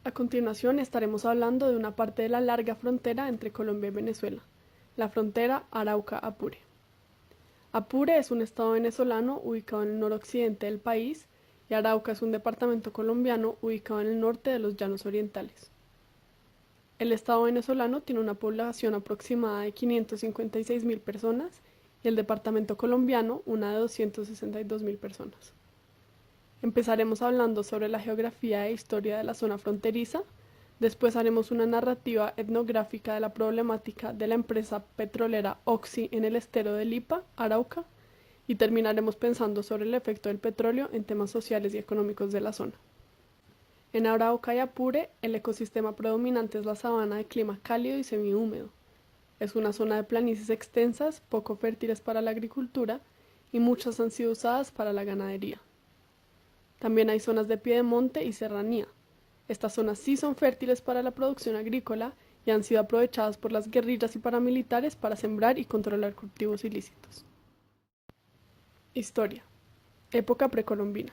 A continuación estaremos hablando de una parte de la larga frontera entre Colombia y Venezuela, la frontera Arauca-Apure. Apure es un estado venezolano ubicado en el noroccidente del país y Arauca es un departamento colombiano ubicado en el norte de los Llanos Orientales. El estado venezolano tiene una población aproximada de 556.000 personas y el departamento colombiano una de 262.000 personas. Empezaremos hablando sobre la geografía e historia de la zona fronteriza, después haremos una narrativa etnográfica de la problemática de la empresa petrolera Oxy en el estero de Lipa, Arauca, y terminaremos pensando sobre el efecto del petróleo en temas sociales y económicos de la zona. En Arauca y Apure, el ecosistema predominante es la sabana de clima cálido y semihúmedo. Es una zona de planicies extensas, poco fértiles para la agricultura, y muchas han sido usadas para la ganadería. También hay zonas de piedemonte y serranía. Estas zonas sí son fértiles para la producción agrícola y han sido aprovechadas por las guerrillas y paramilitares para sembrar y controlar cultivos ilícitos. Historia. Época precolombina.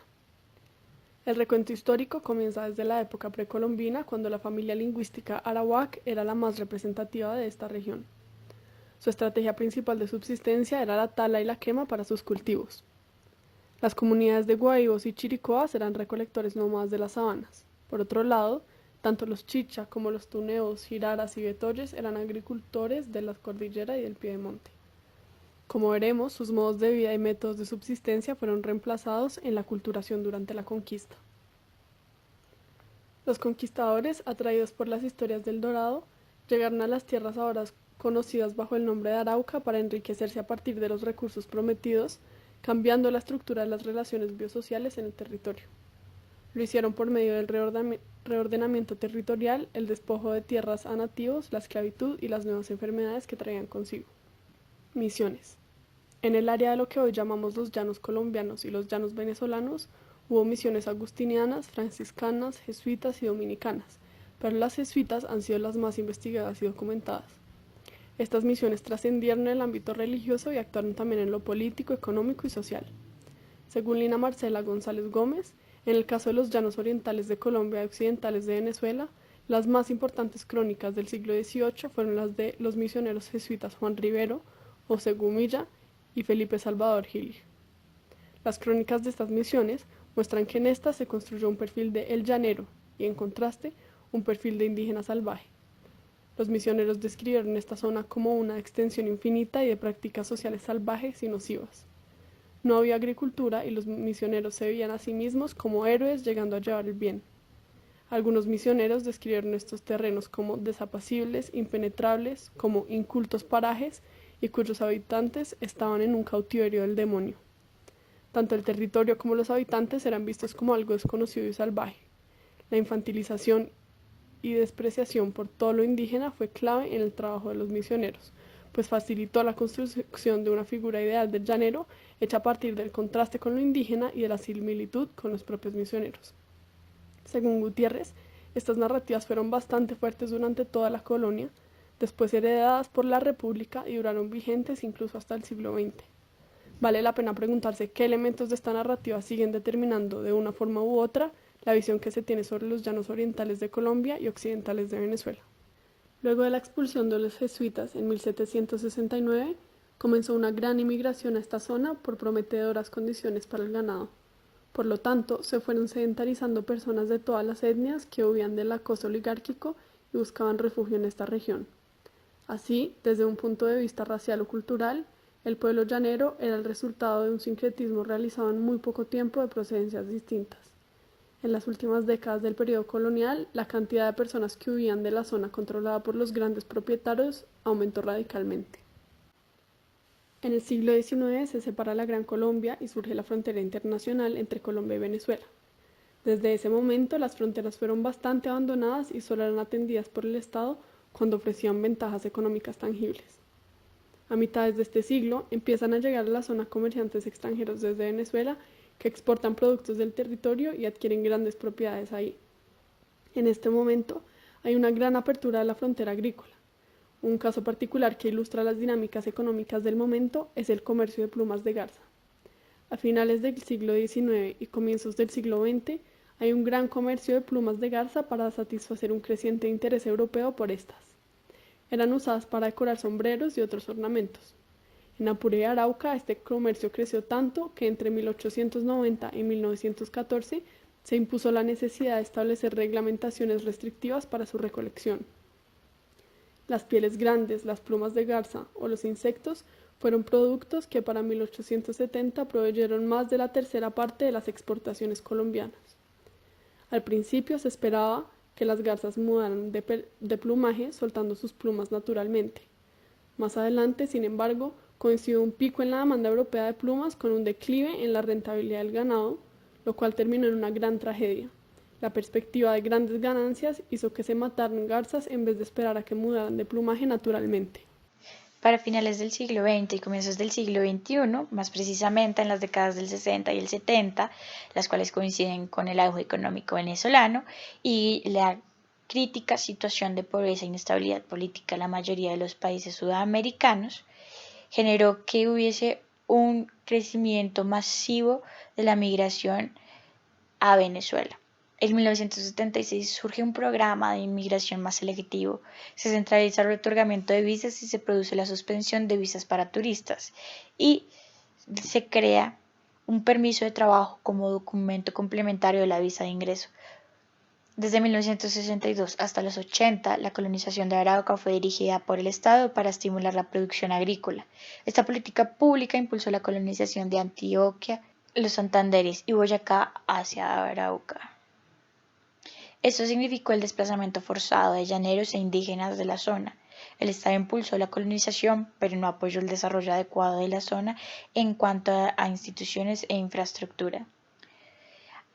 El recuento histórico comienza desde la época precolombina, cuando la familia lingüística arawak era la más representativa de esta región. Su estrategia principal de subsistencia era la tala y la quema para sus cultivos. Las comunidades de guaivos y chiricoas eran recolectores nómadas de las sabanas. Por otro lado, tanto los chicha como los tuneos, jiraras y betoyes eran agricultores de la cordillera y del piedemonte. Como veremos, sus modos de vida y métodos de subsistencia fueron reemplazados en la culturación durante la conquista. Los conquistadores, atraídos por las historias del Dorado, llegaron a las tierras ahora conocidas bajo el nombre de Arauca para enriquecerse a partir de los recursos prometidos, cambiando la estructura de las relaciones biosociales en el territorio. Lo hicieron por medio del reordenamiento territorial, el despojo de tierras a nativos, la esclavitud y las nuevas enfermedades que traían consigo. Misiones. En el área de lo que hoy llamamos los llanos colombianos y los llanos venezolanos, hubo misiones agustinianas, franciscanas, jesuitas y dominicanas, pero las jesuitas han sido las más investigadas y documentadas. Estas misiones trascendieron el ámbito religioso y actuaron también en lo político, económico y social. Según Lina Marcela González Gómez, en el caso de los llanos orientales de Colombia y occidentales de Venezuela, las más importantes crónicas del siglo XVIII fueron las de los misioneros jesuitas Juan Rivero, José Gumilla y Felipe Salvador Gil. Las crónicas de estas misiones muestran que en estas se construyó un perfil de el llanero y, en contraste, un perfil de indígena salvaje. Los misioneros describieron esta zona como una extensión infinita y de prácticas sociales salvajes y nocivas. No había agricultura y los misioneros se veían a sí mismos como héroes llegando a llevar el bien. Algunos misioneros describieron estos terrenos como desapacibles, impenetrables, como incultos parajes y cuyos habitantes estaban en un cautiverio del demonio. Tanto el territorio como los habitantes eran vistos como algo desconocido y salvaje. La infantilización y despreciación por todo lo indígena fue clave en el trabajo de los misioneros, pues facilitó la construcción de una figura ideal del llanero hecha a partir del contraste con lo indígena y de la similitud con los propios misioneros. Según Gutiérrez, estas narrativas fueron bastante fuertes durante toda la colonia, después heredadas por la República y duraron vigentes incluso hasta el siglo XX. Vale la pena preguntarse qué elementos de esta narrativa siguen determinando de una forma u otra la visión que se tiene sobre los llanos orientales de Colombia y occidentales de Venezuela. Luego de la expulsión de los jesuitas en 1769, comenzó una gran inmigración a esta zona por prometedoras condiciones para el ganado. Por lo tanto, se fueron sedentarizando personas de todas las etnias que huían del acoso oligárquico y buscaban refugio en esta región. Así, desde un punto de vista racial o cultural, el pueblo llanero era el resultado de un sincretismo realizado en muy poco tiempo de procedencias distintas. En las últimas décadas del periodo colonial, la cantidad de personas que huían de la zona controlada por los grandes propietarios aumentó radicalmente. En el siglo XIX se separa la Gran Colombia y surge la frontera internacional entre Colombia y Venezuela. Desde ese momento, las fronteras fueron bastante abandonadas y solo eran atendidas por el Estado cuando ofrecían ventajas económicas tangibles. A mitades de este siglo, empiezan a llegar a la zona comerciantes extranjeros desde Venezuela que exportan productos del territorio y adquieren grandes propiedades ahí. En este momento, hay una gran apertura de la frontera agrícola. Un caso particular que ilustra las dinámicas económicas del momento es el comercio de plumas de garza. A finales del siglo XIX y comienzos del siglo XX, Hay un gran comercio de plumas de garza para satisfacer un creciente interés europeo por estas. Eran usadas para decorar sombreros y otros ornamentos. En Apure y Arauca este comercio creció tanto que entre 1890 y 1914 se impuso la necesidad de establecer reglamentaciones restrictivas para su recolección. Las pieles grandes, las plumas de garza o los insectos fueron productos que para 1870 proveyeron más de la tercera parte de las exportaciones colombianas. Al principio se esperaba que las garzas mudaran de plumaje soltando sus plumas naturalmente. Más adelante, sin embargo, coincidió un pico en la demanda europea de plumas con un declive en la rentabilidad del ganado, lo cual terminó en una gran tragedia. La perspectiva de grandes ganancias hizo que se mataran garzas en vez de esperar a que mudaran de plumaje naturalmente. Para finales del siglo XX y comienzos del siglo XXI, más precisamente en las décadas del 60 y el 70, las cuales coinciden con el auge económico venezolano y la crítica situación de pobreza e inestabilidad política en la mayoría de los países sudamericanos, generó que hubiese un crecimiento masivo de la migración a Venezuela. En 1976 surge un programa de inmigración más selectivo, se centraliza el otorgamiento de visas y se produce la suspensión de visas para turistas y se crea un permiso de trabajo como documento complementario de la visa de ingreso. Desde 1962 hasta los 80, la colonización de Arauca fue dirigida por el Estado para estimular la producción agrícola. Esta política pública impulsó la colonización de Antioquia, los Santanderes y Boyacá hacia Arauca. Esto significó el desplazamiento forzado de llaneros e indígenas de la zona. El Estado impulsó la colonización, pero no apoyó el desarrollo adecuado de la zona en cuanto a instituciones e infraestructura.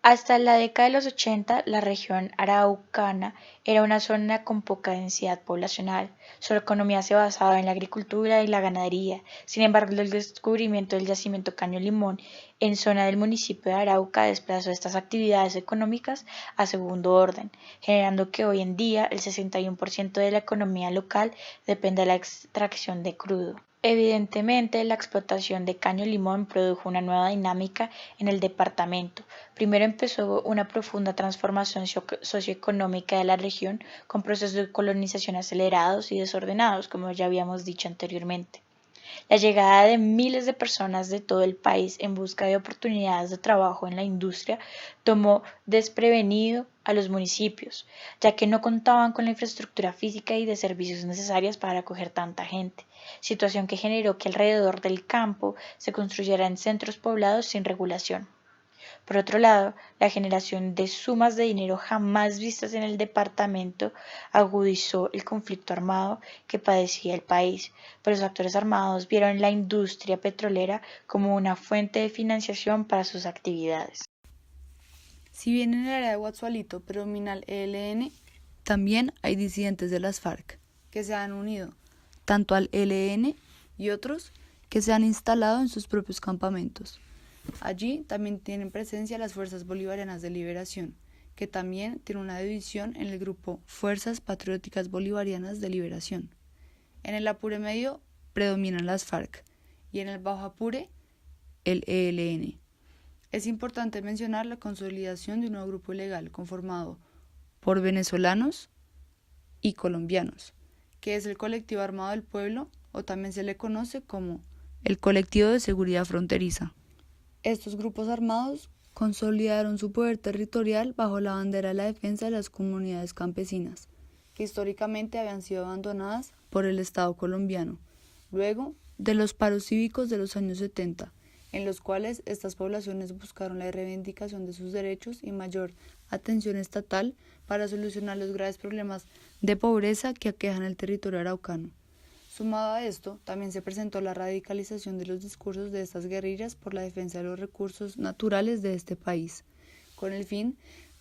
Hasta la década de los 80, la región araucana era una zona con poca densidad poblacional. Su economía se basaba en la agricultura y la ganadería. Sin embargo, el descubrimiento del yacimiento Caño Limón en zona del municipio de Arauca desplazó estas actividades económicas a segundo orden, generando que hoy en día el 61% de la economía local depende de la extracción de crudo. Evidentemente, la explotación de caño limón produjo una nueva dinámica en el departamento. Primero empezó una profunda transformación socioeconómica de la región con procesos de colonización acelerados y desordenados, como ya habíamos dicho anteriormente. La llegada de miles de personas de todo el país en busca de oportunidades de trabajo en la industria tomó desprevenido a los municipios, ya que no contaban con la infraestructura física y de servicios necesarias para acoger tanta gente, situación que generó que alrededor del campo se construyeran centros poblados sin regulación. Por otro lado, la generación de sumas de dinero jamás vistas en el departamento agudizó el conflicto armado que padecía el país, pues los actores armados vieron la industria petrolera como una fuente de financiación para sus actividades. Si bien en el área de Guatsualito predomina el ELN, también hay disidentes de las FARC que se han unido tanto al ELN y otros que se han instalado en sus propios campamentos. Allí también tienen presencia las Fuerzas Bolivarianas de Liberación, que también tiene una división en el grupo Fuerzas Patrióticas Bolivarianas de Liberación. En el Apure Medio predominan las FARC y en el Bajo Apure el ELN. Es importante mencionar la consolidación de un nuevo grupo ilegal conformado por venezolanos y colombianos, que es el Colectivo Armado del Pueblo, o también se le conoce como el Colectivo de Seguridad Fronteriza. Estos grupos armados consolidaron su poder territorial bajo la bandera de la defensa de las comunidades campesinas, que históricamente habían sido abandonadas por el Estado colombiano, luego de los paros cívicos de los años 70, en los cuales estas poblaciones buscaron la reivindicación de sus derechos y mayor atención estatal para solucionar los graves problemas de pobreza que aquejan el territorio araucano. Sumado a esto, también se presentó la radicalización de los discursos de estas guerrillas por la defensa de los recursos naturales de este país, con el fin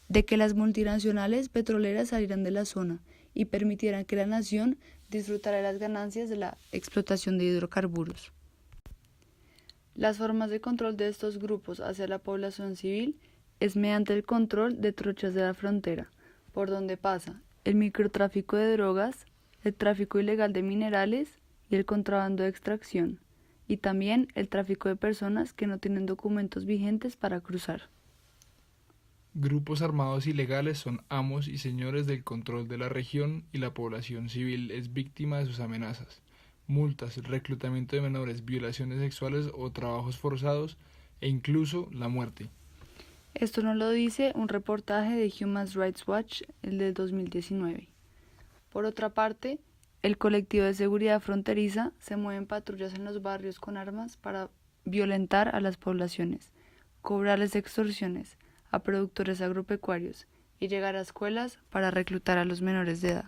de que las multinacionales petroleras salieran de la zona y permitieran que la nación disfrutara de las ganancias de la explotación de hidrocarburos. Las formas de control de estos grupos hacia la población civil es mediante el control de trochas de la frontera, por donde pasa el microtráfico de drogas, el tráfico ilegal de minerales y el contrabando de extracción, y también el tráfico de personas que no tienen documentos vigentes para cruzar. Grupos armados ilegales son amos y señores del control de la región y la población civil es víctima de sus amenazas, multas, reclutamiento de menores, violaciones sexuales o trabajos forzados e incluso la muerte. Esto nos lo dice un reportaje de Human Rights Watch, el de 2019. Por otra parte, el colectivo de seguridad fronteriza se mueve en patrullas en los barrios con armas para violentar a las poblaciones, cobrarles extorsiones a productores agropecuarios y llegar a escuelas para reclutar a los menores de edad.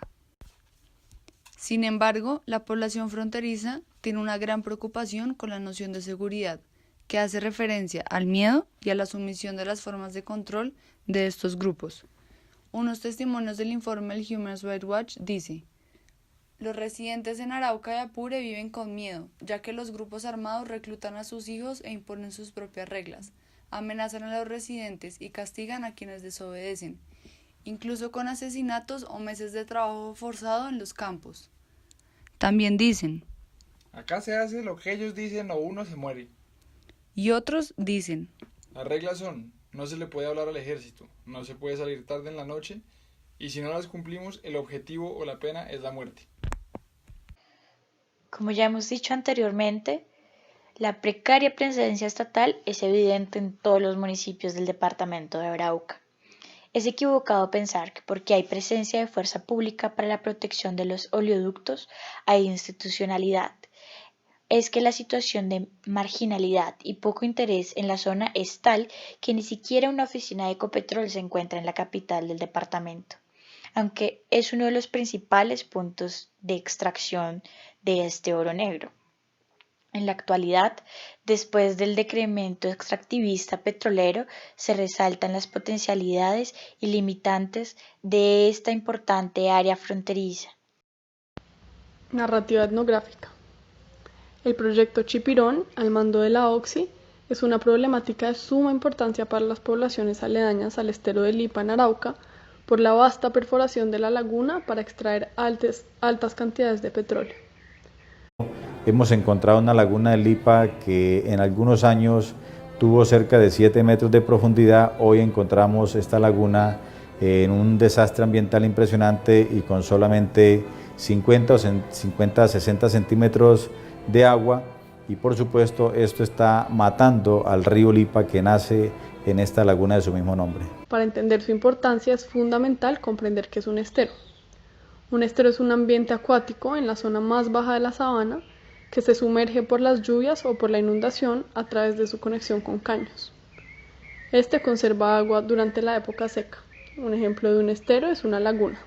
Sin embargo, la población fronteriza tiene una gran preocupación con la noción de seguridad, que hace referencia al miedo y a la sumisión de las formas de control de estos grupos. Unos testimonios del informe del Human Rights Watch dice: los residentes en Arauca y Apure viven con miedo, ya que los grupos armados reclutan a sus hijos e imponen sus propias reglas, amenazan a los residentes y castigan a quienes desobedecen, incluso con asesinatos o meses de trabajo forzado en los campos. También dicen: acá se hace lo que ellos dicen o uno se muere. Y otros dicen: Las reglas son, no se le puede hablar al ejército, no se puede salir tarde en la noche, y si no las cumplimos, el objetivo o la pena es la muerte. Como ya hemos dicho anteriormente, la precaria presencia estatal es evidente en todos los municipios del departamento de Arauca. Es equivocado pensar que porque hay presencia de fuerza pública para la protección de los oleoductos, hay institucionalidad. Es que la situación de marginalidad y poco interés en la zona es tal que ni siquiera una oficina de Ecopetrol se encuentra en la capital del departamento, aunque es uno de los principales puntos de extracción de este oro negro. En la actualidad, después del decremento extractivista petrolero, se resaltan las potencialidades y limitantes de esta importante área fronteriza. Narrativa etnográfica. El proyecto Chipirón, al mando de la OXI, es una problemática de suma importancia para las poblaciones aledañas al estero de Lipa en Arauca, por la vasta perforación de la laguna para extraer altas cantidades de petróleo. Hemos encontrado una laguna de Lipa que en algunos años tuvo cerca de 7 metros de profundidad. Hoy encontramos esta laguna en un desastre ambiental impresionante y con solamente 50 a 60 centímetros de agua, y por supuesto esto está matando al río Lipa que nace en esta laguna de su mismo nombre. Para entender su importancia es fundamental comprender qué es un estero. Un estero es un ambiente acuático en la zona más baja de la sabana que se sumerge por las lluvias o por la inundación a través de su conexión con caños. Este conserva agua durante la época seca. Un ejemplo de un estero es una laguna.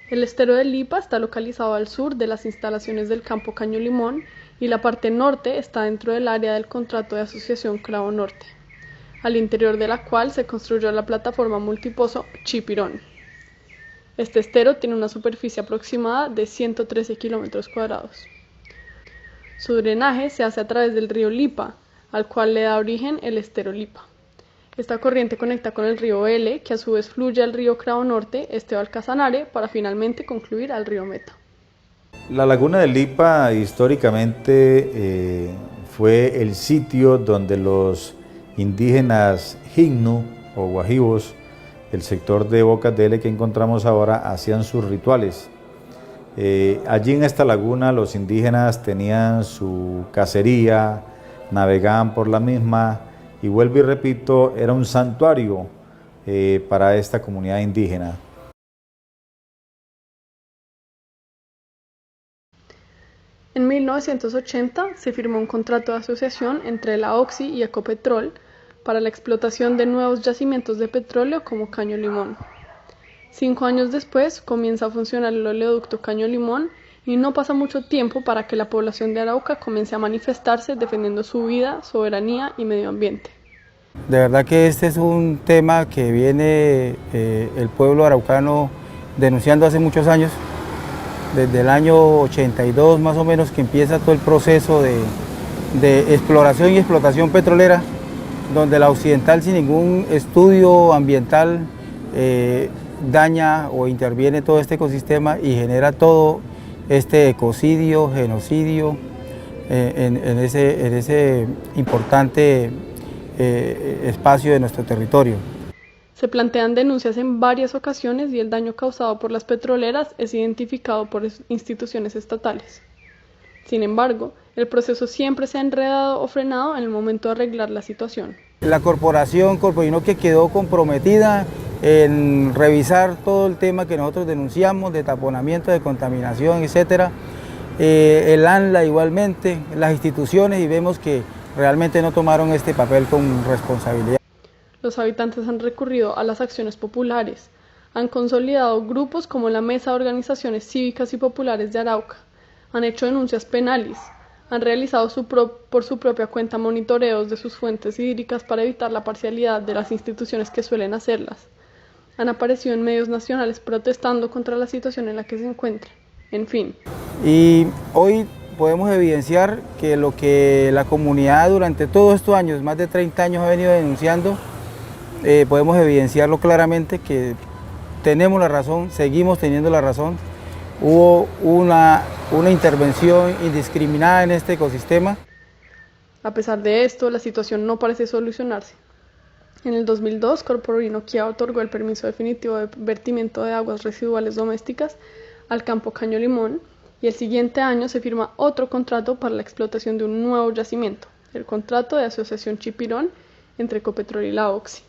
El estero de Lipa está localizado al sur de las instalaciones del campo Caño Limón y la parte norte está dentro del área del contrato de asociación Cravo Norte, al interior de la cual se construyó la plataforma multipozo Chipirón. Este estero tiene una superficie aproximada de 113 kilómetros cuadrados. Su drenaje se hace a través del río Lipa, al cual le da origen el estero Lipa. Esta corriente conecta con el río L, que a su vez fluye al río Cravo Norte, Esteo Alcazanare, para finalmente concluir al río Meta. La laguna de Lipa históricamente fue el sitio donde los indígenas Jignu o Guajivos, el sector de Bocas de L que encontramos ahora, hacían sus rituales. Allí en esta laguna los indígenas tenían su cacería, navegaban por la misma, y vuelvo y repito, era un santuario para esta comunidad indígena. En 1980 se firmó un contrato de asociación entre la OXI y Ecopetrol para la explotación de nuevos yacimientos de petróleo como Caño Limón. 5 años después comienza a funcionar el oleoducto Caño Limón y no pasa mucho tiempo para que la población de Arauca comience a manifestarse defendiendo su vida, soberanía y medio ambiente. De verdad que este es un tema que viene el pueblo araucano denunciando hace muchos años, desde el año 82 más o menos que empieza todo el proceso de exploración y explotación petrolera, donde la occidental sin ningún estudio ambiental daña o interviene todo este ecosistema y genera todo este ecocidio, genocidio en ese importante espacio de nuestro territorio. Se plantean denuncias en varias ocasiones y el daño causado por las petroleras es identificado por instituciones estatales. Sin embargo, el proceso siempre se ha enredado o frenado en el momento de arreglar la situación. La corporación Corpoinoque quedó comprometida en revisar todo el tema que nosotros denunciamos de taponamiento, de contaminación, etc. El ANLA igualmente, las instituciones, y vemos que realmente no tomaron este papel con responsabilidad. Los habitantes han recurrido a las acciones populares, han consolidado grupos como la Mesa de Organizaciones Cívicas y Populares de Arauca, han hecho denuncias penales, han realizado por su propia cuenta monitoreos de sus fuentes hídricas para evitar la parcialidad de las instituciones que suelen hacerlas, han aparecido en medios nacionales protestando contra la situación en la que se encuentran, en fin. Y hoy podemos evidenciar que lo que la comunidad durante todos estos años, más de 30 años, ha venido denunciando, podemos evidenciarlo claramente que tenemos la razón, seguimos teniendo la razón. Hubo una intervención indiscriminada en este ecosistema. A pesar de esto, la situación no parece solucionarse. En el 2002, Corpoinoquia otorgó el permiso definitivo de vertimiento de aguas residuales domésticas al campo Caño Limón y el siguiente año se firma otro contrato para la explotación de un nuevo yacimiento, el contrato de asociación Chipirón entre Ecopetrol y la OXI.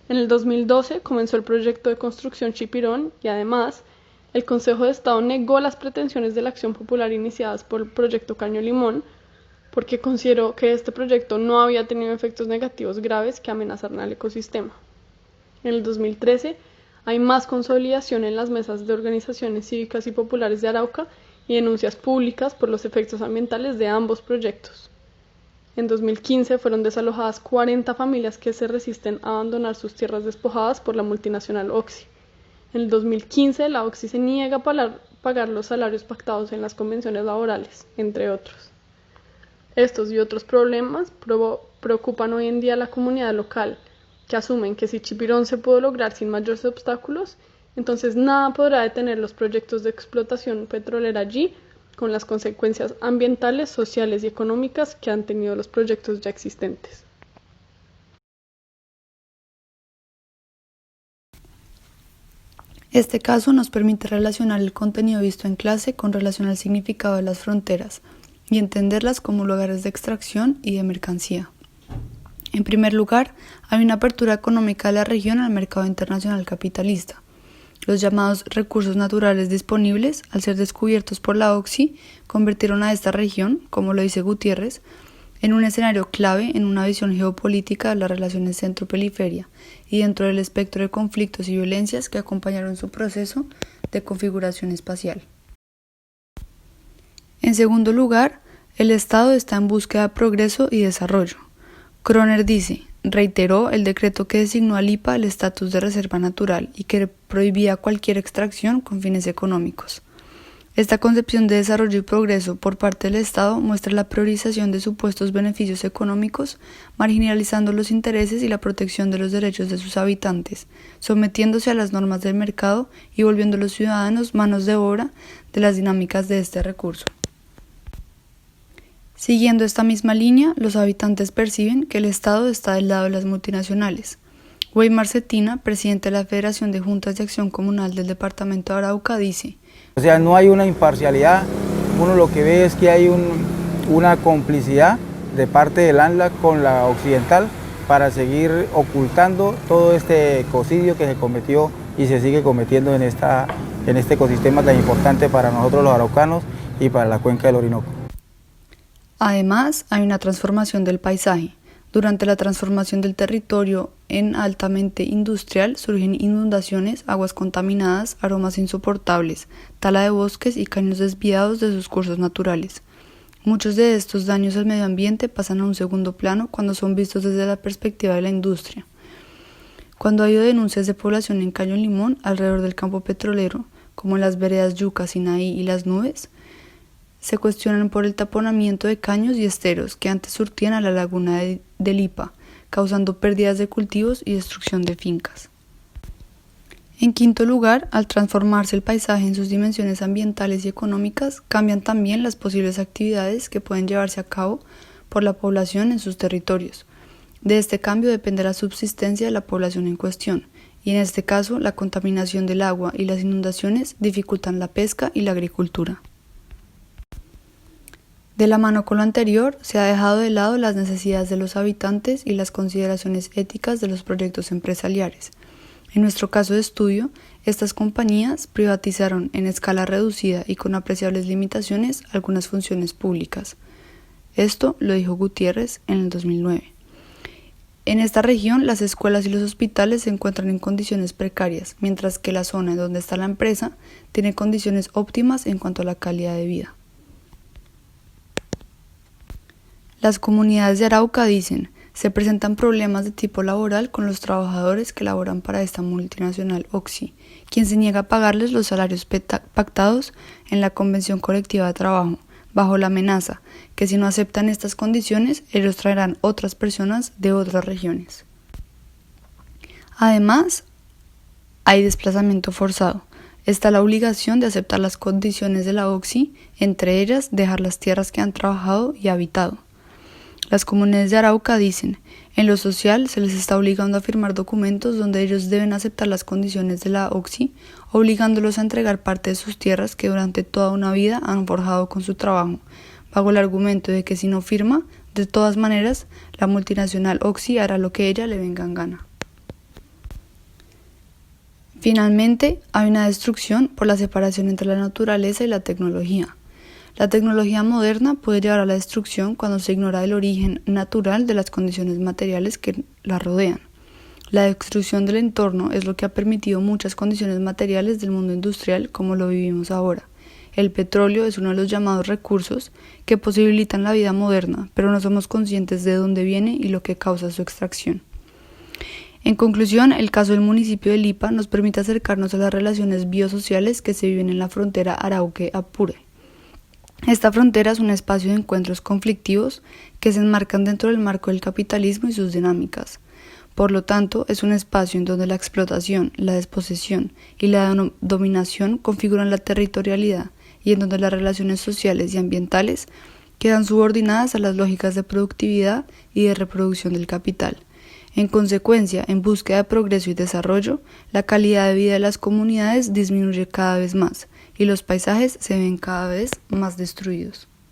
En el 2012 comenzó el proyecto de construcción Chipirón y además el Consejo de Estado negó las pretensiones de la acción popular iniciadas por el proyecto Caño Limón porque consideró que este proyecto no había tenido efectos negativos graves que amenazaran al ecosistema. En el 2013 hay más consolidación en las mesas de organizaciones cívicas y populares de Arauca y denuncias públicas por los efectos ambientales de ambos proyectos. En 2015 fueron desalojadas 40 familias que se resisten a abandonar sus tierras despojadas por la multinacional OXI. En el 2015 la OXI se niega a pagar los salarios pactados en las convenciones laborales, entre otros. Estos y otros problemas preocupan hoy en día a la comunidad local, que asumen que si Chipirón se pudo lograr sin mayores obstáculos, entonces nada podrá detener los proyectos de explotación petrolera allí, con las consecuencias ambientales, sociales y económicas que han tenido los proyectos ya existentes. Este caso nos permite relacionar el contenido visto en clase con relación al significado de las fronteras y entenderlas como lugares de extracción y de mercancía. En primer lugar, hay una apertura económica de la región al mercado internacional capitalista. Los llamados recursos naturales disponibles, al ser descubiertos por la OXI, convirtieron a esta región, como lo dice Gutiérrez, en un escenario clave en una visión geopolítica de las relaciones centro-periferia y dentro del espectro de conflictos y violencias que acompañaron su proceso de configuración espacial. En segundo lugar, el Estado está en búsqueda de progreso y desarrollo. Kroner reiteró el decreto que designó a Lipa el estatus de reserva natural y que prohibía cualquier extracción con fines económicos. Esta concepción de desarrollo y progreso por parte del Estado muestra la priorización de supuestos beneficios económicos, marginalizando los intereses y la protección de los derechos de sus habitantes, sometiéndose a las normas del mercado y volviendo a los ciudadanos manos de obra de las dinámicas de este recurso. Siguiendo esta misma línea, los habitantes perciben que el Estado está del lado de las multinacionales. Weimar Cetina, presidente de la Federación de Juntas de Acción Comunal del Departamento de Arauca, dice: O sea, no hay una imparcialidad, uno lo que ve es que hay una complicidad de parte del ANLA con la occidental para seguir ocultando todo este ecocidio que se cometió y se sigue cometiendo en este ecosistema tan importante para nosotros los araucanos y para la cuenca del Orinoco. Además, hay una transformación del paisaje. Durante la transformación del territorio en altamente industrial surgen inundaciones, aguas contaminadas, aromas insoportables, tala de bosques y caños desviados de sus cursos naturales. Muchos de estos daños al medio ambiente pasan a un segundo plano cuando son vistos desde la perspectiva de la industria. Cuando ha habido denuncias de población en Caño Limón alrededor del campo petrolero, como en las veredas Yuca, Sinaí y Las Nubes, se cuestionan por el taponamiento de caños y esteros que antes surtían a la laguna de Lipa, causando pérdidas de cultivos y destrucción de fincas. En quinto lugar, al transformarse el paisaje en sus dimensiones ambientales y económicas, cambian también las posibles actividades que pueden llevarse a cabo por la población en sus territorios. De este cambio depende la subsistencia de la población en cuestión, y en este caso la contaminación del agua y las inundaciones dificultan la pesca y la agricultura. De la mano con lo anterior, se ha dejado de lado las necesidades de los habitantes y las consideraciones éticas de los proyectos empresariales. En nuestro caso de estudio, estas compañías privatizaron en escala reducida y con apreciables limitaciones algunas funciones públicas. Esto lo dijo Gutiérrez en el 2009. En esta región, las escuelas y los hospitales se encuentran en condiciones precarias, mientras que la zona en donde está la empresa tiene condiciones óptimas en cuanto a la calidad de vida. Las comunidades de Arauca dicen, se presentan problemas de tipo laboral con los trabajadores que laboran para esta multinacional Oxy, quien se niega a pagarles los salarios pactados en la Convención Colectiva de Trabajo, bajo la amenaza que si no aceptan estas condiciones, ellos traerán otras personas de otras regiones. Además, hay desplazamiento forzado. Está la obligación de aceptar las condiciones de la Oxy, entre ellas dejar las tierras que han trabajado y habitado. Las comunidades de Arauca dicen, en lo social se les está obligando a firmar documentos donde ellos deben aceptar las condiciones de la Oxy, obligándolos a entregar parte de sus tierras que durante toda una vida han forjado con su trabajo, bajo el argumento de que si no firma, de todas maneras, la multinacional Oxy hará lo que ella le venga en gana. Finalmente, hay una destrucción por la separación entre la naturaleza y la tecnología. La tecnología moderna puede llevar a la destrucción cuando se ignora el origen natural de las condiciones materiales que la rodean. La destrucción del entorno es lo que ha permitido muchas condiciones materiales del mundo industrial como lo vivimos ahora. El petróleo es uno de los llamados recursos que posibilitan la vida moderna, pero no somos conscientes de dónde viene y lo que causa su extracción. En conclusión, el caso del municipio de Lipa nos permite acercarnos a las relaciones biosociales que se viven en la frontera Arauque-Apure. Esta frontera es un espacio de encuentros conflictivos que se enmarcan dentro del marco del capitalismo y sus dinámicas. Por lo tanto, es un espacio en donde la explotación, la desposesión y la dominación configuran la territorialidad y en donde las relaciones sociales y ambientales quedan subordinadas a las lógicas de productividad y de reproducción del capital. En consecuencia, en búsqueda de progreso y desarrollo, la calidad de vida de las comunidades disminuye cada vez más y los paisajes se ven cada vez más destruidos.